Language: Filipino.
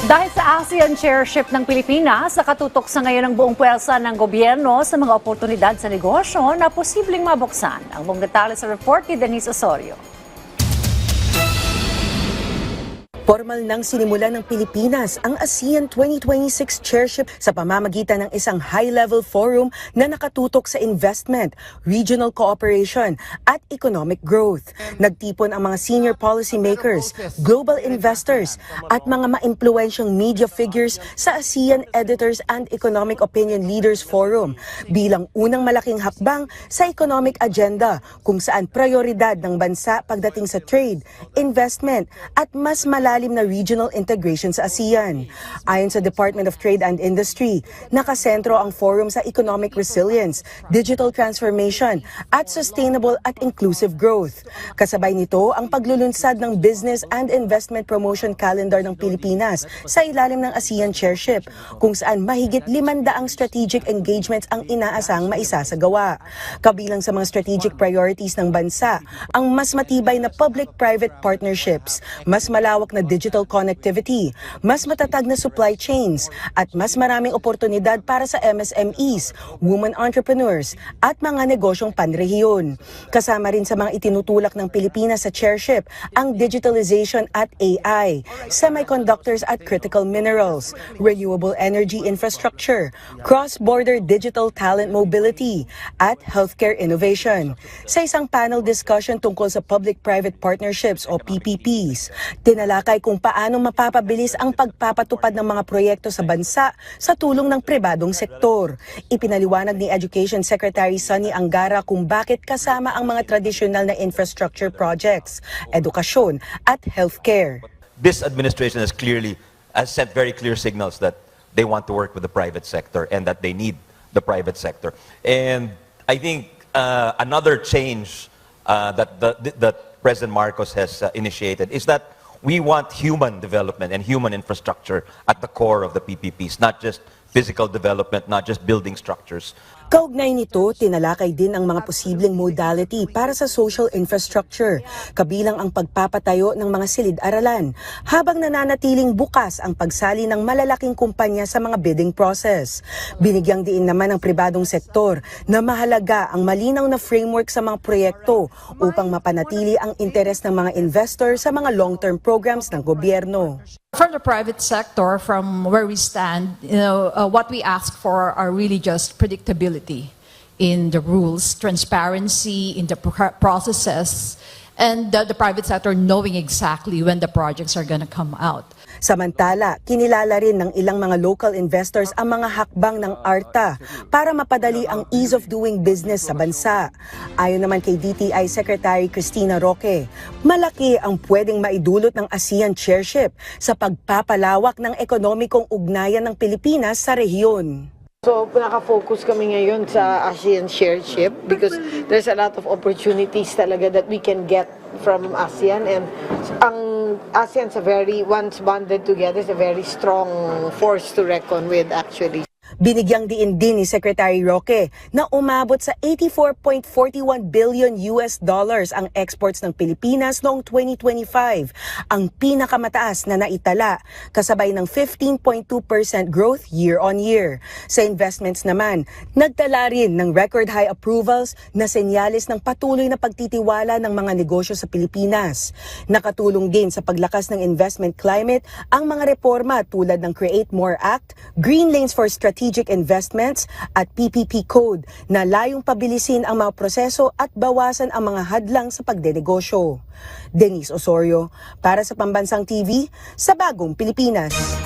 Dahil sa ASEAN chairship ng Pilipinas, nakatutok sa ngayon ang buong puwersa ng gobyerno sa mga oportunidad sa negosyo na posibleng mabuksan. Ang buong detalye sa report ni Denise Osorio. Formal nang sinimulan ng Pilipinas ang ASEAN 2026 chairship sa pamamagitan ng isang high-level forum na nakatutok sa investment, regional cooperation at economic growth. Nagtipon ang mga senior policymakers, global investors at mga maimpluwensyang media figures sa ASEAN Editors and Economic Opinion Leaders Forum bilang unang malaking hakbang sa economic agenda kung saan prioridad ng bansa pagdating sa trade, investment at mas malalim na regional integration sa ASEAN. Ayon sa Department of Trade and Industry, nakasentro ang forum sa economic resilience, digital transformation at sustainable at inclusive growth. Kasabay nito ang paglulunsad ng business and investment promotion calendar ng Pilipinas sa ilalim ng ASEAN chairship, kung saan mahigit 500 strategic engagements ang inaasang maisasagawa. Kabilang sa mga strategic priorities ng bansa, ang mas matibay na public-private partnerships, mas malawak na digital connectivity, mas matatag na supply chains, at mas maraming oportunidad para sa MSMEs, women entrepreneurs, at mga negosyong panrehiyon. Kasama rin sa mga itinutulak ng Pilipinas sa chairship ang digitalization at AI, semiconductors at critical minerals, renewable energy infrastructure, cross-border digital talent mobility, at healthcare innovation. Sa isang panel discussion tungkol sa public-private partnerships o PPPs, tinalakay kung paano mapapabilis ang pagpapatupad ng mga proyekto sa bansa sa tulong ng pribadong sektor. Ipinaliwanag ni Education Secretary Sonny Angara kung bakit kasama ang mga tradisyonal na infrastructure projects, edukasyon at healthcare. This administration has sent very clear signals that they want to work with the private sector and that they need the private sector. And I think another change that President Marcos has initiated is that we want human development and human infrastructure at the core of the PPPs, not just physical development, not just building structures. Kaugnay nito, tinalakay din ang mga posibleng modality para sa social infrastructure, kabilang ang pagpapatayo ng mga silid-aralan, habang nananatiling bukas ang pagsali ng malalaking kumpanya sa mga bidding process. Binigyang diin naman ng pribadong sektor na mahalaga ang malinaw na framework sa mga proyekto upang mapanatili ang interes ng mga investor sa mga long-term programs ng gobyerno. From the private sector, from where we stand, what we ask for are really just predictability in the rules, transparency in the processes, and the private sector knowing exactly when the projects are going to come out. Samantala, kinilala rin ng ilang mga local investors ang mga hakbang ng ARTA para mapadali ang ease of doing business sa bansa. Ayon naman kay DTI Secretary Cristina Roque, malaki ang pwedeng maidulot ng ASEAN chairship sa pagpapalawak ng ekonomikong ugnayan ng Pilipinas sa rehiyon. So, nakafocus kami ngayon sa ASEAN chairship because there's a lot of opportunities talaga that we can get from ASEAN, and ang ASEAN's once bonded together, is a very strong force to reckon with actually. Binigyang diin din ni Secretary Roque na umabot sa 84.41 billion US dollars ang exports ng Pilipinas noong 2025, ang pinakamataas na naitala, kasabay ng 15.2% growth year-on-year. Sa investments naman, nagtala rin ng record high approvals na senyales ng patuloy na pagtitiwala ng mga negosyo sa Pilipinas. Nakatulong din sa paglakas ng investment climate ang mga reforma tulad ng Create More Act, Green Lanes for Strategic Investments at PPP Code na layong pabilisin ang mga proseso at bawasan ang mga hadlang sa pagdenegosyo. Denise Osorio, para sa Pambansang TV, sa Bagong Pilipinas.